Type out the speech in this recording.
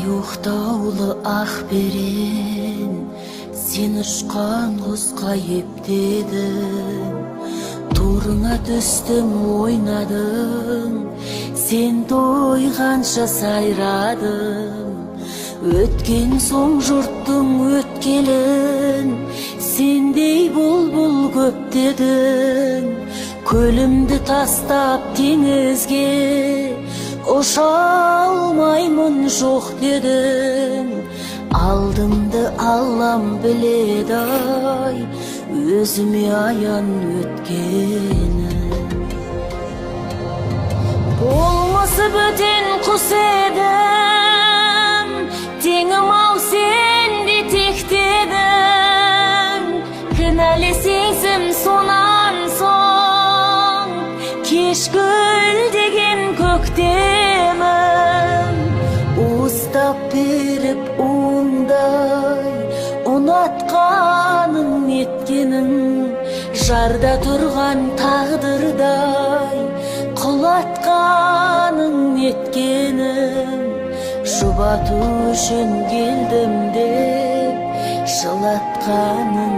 Уюктаулы ақ берен, сен ұшқан құсқа ептедің. Турыңа түстім ойнадың, сен тойғанша сайрадым. Өткен соң жұрттың өткелін, сендей бұлбұл көп дедің. Көлімді тастап теңізге, ұша алмаймын жоқ дедің. Алдымды аллам біледі-ай, өзіме аян өткенін. Болмысы бөтен құс едім, теңім-ау сен де тектедің. Кінәлі сезім сонан соң, кешкіл деген көктемім. Уыстап беріп уыңдай, ұнатқаның еткенің. Жарда тұрған тағдырдай, құлатқаның еткенің. Жұбату үшін келдім деп, жылатқаның